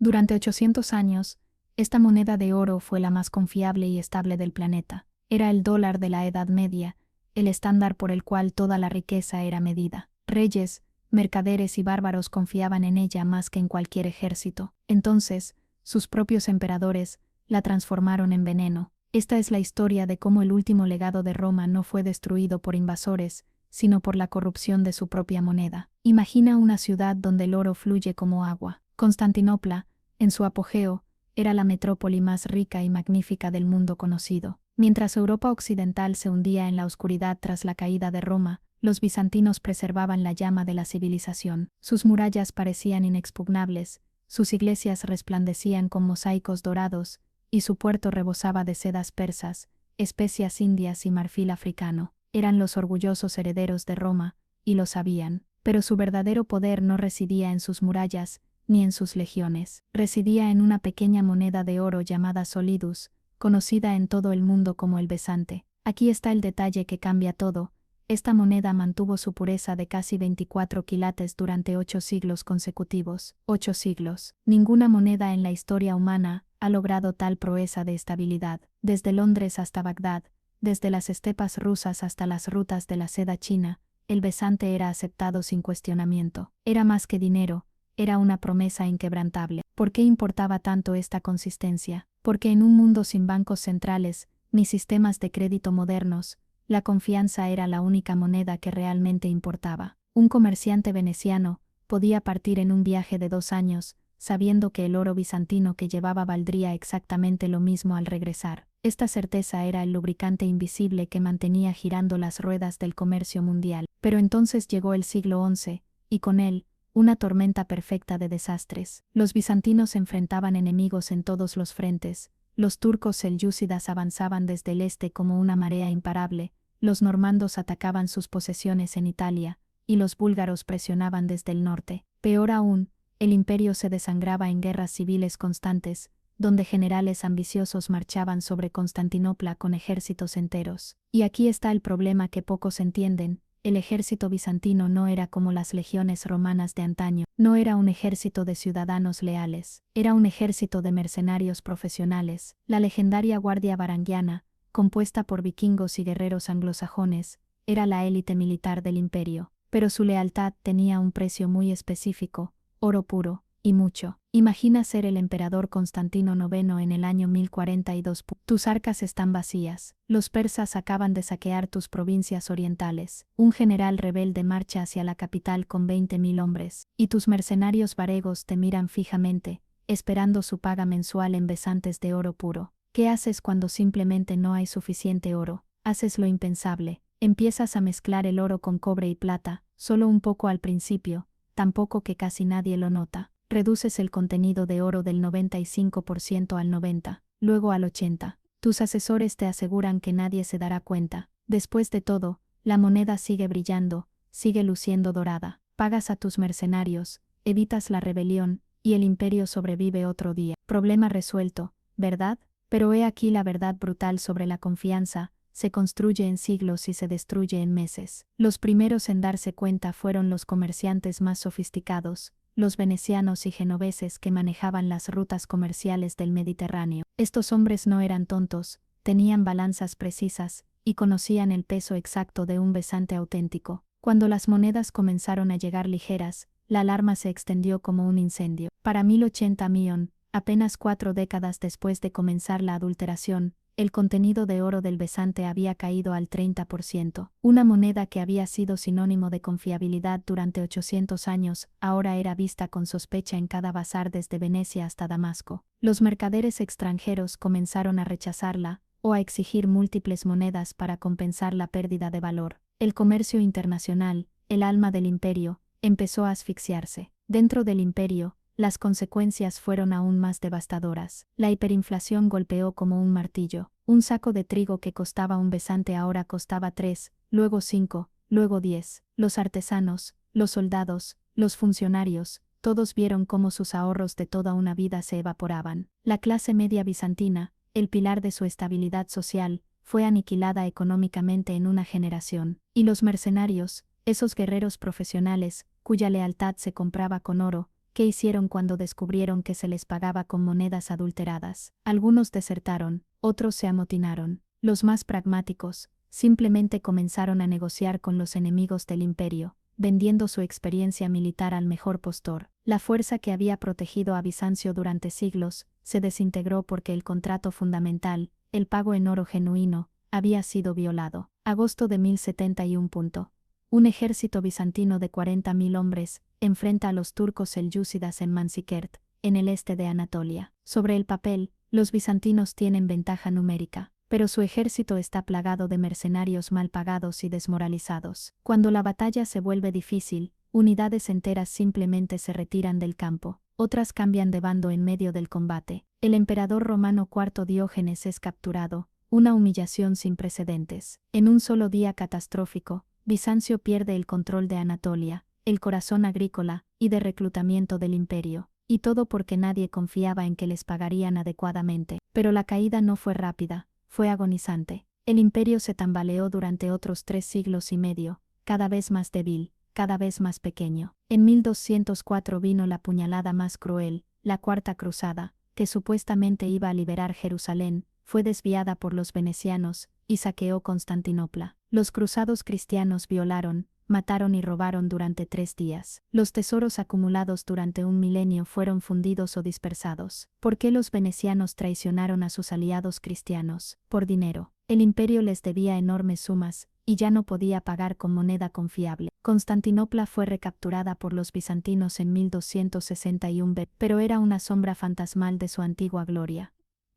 Durante 800 años, esta moneda de oro fue la más confiable y estable del planeta. Era el dólar de la Edad Media, el estándar por el cual toda la riqueza era medida. Reyes, mercaderes y bárbaros confiaban en ella más que en cualquier ejército. Entonces, sus propios emperadores la transformaron en veneno. Esta es la historia de cómo el último legado de Roma no fue destruido por invasores, sino por la corrupción de su propia moneda. Imagina una ciudad donde el oro fluye como agua. Constantinopla, en su apogeo, era la metrópoli más rica y magnífica del mundo conocido. Mientras Europa occidental se hundía en la oscuridad tras la caída de Roma, los bizantinos preservaban la llama de la civilización. Sus murallas parecían inexpugnables, sus iglesias resplandecían con mosaicos dorados, y su puerto rebosaba de sedas persas, especias indias y marfil africano. Eran los orgullosos herederos de Roma, y lo sabían. Pero su verdadero poder no residía en sus murallas, ni en sus legiones. Residía en una pequeña moneda de oro llamada solidus, conocida en todo el mundo como el besante. Aquí está el detalle que cambia todo. Esta moneda mantuvo su pureza de casi 24 quilates durante 8 siglos consecutivos. 8 siglos. Ninguna moneda en la historia humana ha logrado tal proeza de estabilidad. Desde Londres hasta Bagdad, desde las estepas rusas hasta las rutas de la seda china, el besante era aceptado sin cuestionamiento. Era más que dinero, era una promesa inquebrantable. ¿Por qué importaba tanto esta consistencia? Porque en un mundo sin bancos centrales, ni sistemas de crédito modernos, la confianza era la única moneda que realmente importaba. Un comerciante veneciano podía partir en un viaje de 2 años, sabiendo que el oro bizantino que llevaba valdría exactamente lo mismo al regresar. Esta certeza era el lubricante invisible que mantenía girando las ruedas del comercio mundial. Pero entonces llegó el siglo XI, y con él, una tormenta perfecta de desastres. Los bizantinos enfrentaban enemigos en todos los frentes. Los turcos selyúcidas avanzaban desde el este como una marea imparable, los normandos atacaban sus posesiones en Italia, y los búlgaros presionaban desde el norte. Peor aún, el imperio se desangraba en guerras civiles constantes, donde generales ambiciosos marchaban sobre Constantinopla con ejércitos enteros. Y aquí está el problema que pocos entienden. El ejército bizantino no era como las legiones romanas de antaño, no era un ejército de ciudadanos leales, era un ejército de mercenarios profesionales. La legendaria Guardia Varangiana, compuesta por vikingos y guerreros anglosajones, era la élite militar del imperio, pero su lealtad tenía un precio muy específico: oro puro, y mucho. Imagina ser el emperador Constantino IX en el año 1042. Tus arcas están vacías. Los persas acaban de saquear tus provincias orientales. Un general rebelde marcha hacia la capital con 20.000 hombres. Y tus mercenarios varegos te miran fijamente, esperando su paga mensual en besantes de oro puro. ¿Qué haces cuando simplemente no hay suficiente oro? Haces lo impensable. Empiezas a mezclar el oro con cobre y plata, solo un poco al principio, tan poco que casi nadie lo nota. Reduces el contenido de oro del 95% al 90%, luego al 80%. Tus asesores te aseguran que nadie se dará cuenta. Después de todo, la moneda sigue brillando, sigue luciendo dorada. Pagas a tus mercenarios, evitas la rebelión, y el imperio sobrevive otro día. Problema resuelto, ¿verdad? Pero he aquí la verdad brutal sobre la confianza: se construye en siglos y se destruye en meses. Los primeros en darse cuenta fueron los comerciantes más sofisticados, los venecianos y genoveses que manejaban las rutas comerciales del Mediterráneo. Estos hombres no eran tontos, tenían balanzas precisas, y conocían el peso exacto de un besante auténtico. Cuando las monedas comenzaron a llegar ligeras, la alarma se extendió como un incendio. Para 1080 Mion, apenas 4 décadas después de comenzar la adulteración, el contenido de oro del besante había caído al 30%. Una moneda que había sido sinónimo de confiabilidad durante 800 años, ahora era vista con sospecha en cada bazar desde Venecia hasta Damasco. Los mercaderes extranjeros comenzaron a rechazarla, o a exigir múltiples monedas para compensar la pérdida de valor. El comercio internacional, el alma del imperio, empezó a asfixiarse. Dentro del imperio, las consecuencias fueron aún más devastadoras. La hiperinflación golpeó como un martillo. Un saco de trigo que costaba un besante ahora costaba 3, luego 5, luego 10. Los artesanos, los soldados, los funcionarios, todos vieron cómo sus ahorros de toda una vida se evaporaban. La clase media bizantina, el pilar de su estabilidad social, fue aniquilada económicamente en una generación. Y los mercenarios, esos guerreros profesionales, cuya lealtad se compraba con oro, ¿Qué hicieron cuando descubrieron que se les pagaba con monedas adulteradas? Algunos desertaron, otros se amotinaron. Los más pragmáticos, simplemente comenzaron a negociar con los enemigos del imperio, vendiendo su experiencia militar al mejor postor. La fuerza que había protegido a Bizancio durante siglos, se desintegró porque el contrato fundamental, el pago en oro genuino, había sido violado. Agosto de 1071. Un ejército bizantino de 40.000 hombres enfrenta a los turcos selyúcidas en Manzikert, en el este de Anatolia. Sobre el papel, los bizantinos tienen ventaja numérica, pero su ejército está plagado de mercenarios mal pagados y desmoralizados. Cuando la batalla se vuelve difícil, unidades enteras simplemente se retiran del campo, otras cambian de bando en medio del combate. El emperador romano IV Diógenes es capturado, una humillación sin precedentes. En un solo día catastrófico, Bizancio pierde el control de Anatolia, el corazón agrícola y de reclutamiento del imperio, y todo porque nadie confiaba en que les pagarían adecuadamente. Pero la caída no fue rápida, fue agonizante. El imperio se tambaleó durante otros 3 siglos y medio, cada vez más débil, cada vez más pequeño. En 1204 vino la puñalada más cruel, la Cuarta Cruzada, que supuestamente iba a liberar Jerusalén, fue desviada por los venecianos y saqueó Constantinopla. Los cruzados cristianos violaron, mataron y robaron durante 3 días. Los tesoros acumulados durante un milenio fueron fundidos o dispersados. ¿Por qué los venecianos traicionaron a sus aliados cristianos? Por dinero. El imperio les debía enormes sumas, y ya no podía pagar con moneda confiable. Constantinopla fue recapturada por los bizantinos en 1261 b, pero era una sombra fantasmal de su antigua gloria.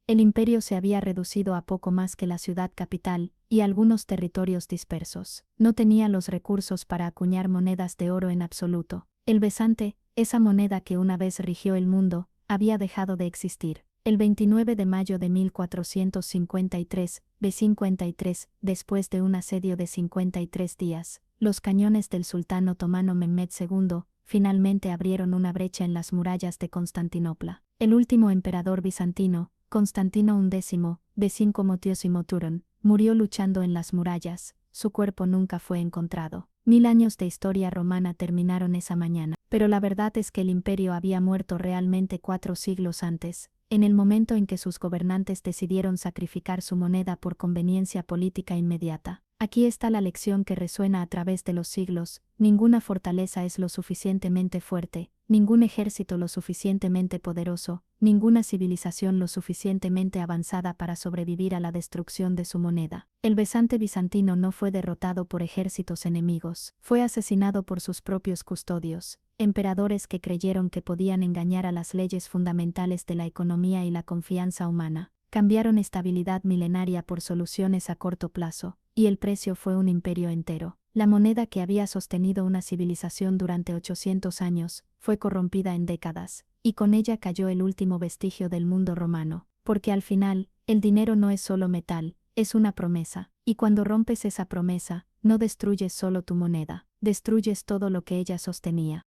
El imperio se había reducido a poco más que la ciudad capital y algunos territorios dispersos. No tenía los recursos para acuñar monedas de oro en absoluto. El besante, esa moneda que una vez rigió el mundo, había dejado de existir. El 29 de mayo de 1453, B53, después de un asedio de 53 días, los cañones del sultán otomano Mehmed II finalmente abrieron una brecha en las murallas de Constantinopla. El último emperador bizantino, Constantino XI, B5 Motiosimo Turón, murió luchando en las murallas, su cuerpo nunca fue encontrado. 1000 años de historia romana terminaron esa mañana, pero la verdad es que el imperio había muerto realmente 4 siglos antes, en el momento en que sus gobernantes decidieron sacrificar su moneda por conveniencia política inmediata. Aquí está la lección que resuena a través de los siglos: ninguna fortaleza es lo suficientemente fuerte, ningún ejército lo suficientemente poderoso, ninguna civilización lo suficientemente avanzada para sobrevivir a la destrucción de su moneda. El besante bizantino no fue derrotado por ejércitos enemigos, fue asesinado por sus propios custodios, emperadores que creyeron que podían engañar a las leyes fundamentales de la economía y la confianza humana. Cambiaron estabilidad milenaria por soluciones a corto plazo, y el precio fue un imperio entero. La moneda que había sostenido una civilización durante 800 años, fue corrompida en décadas, y con ella cayó el último vestigio del mundo romano, porque al final, el dinero no es solo metal, es una promesa, y cuando rompes esa promesa, no destruyes solo tu moneda, destruyes todo lo que ella sostenía.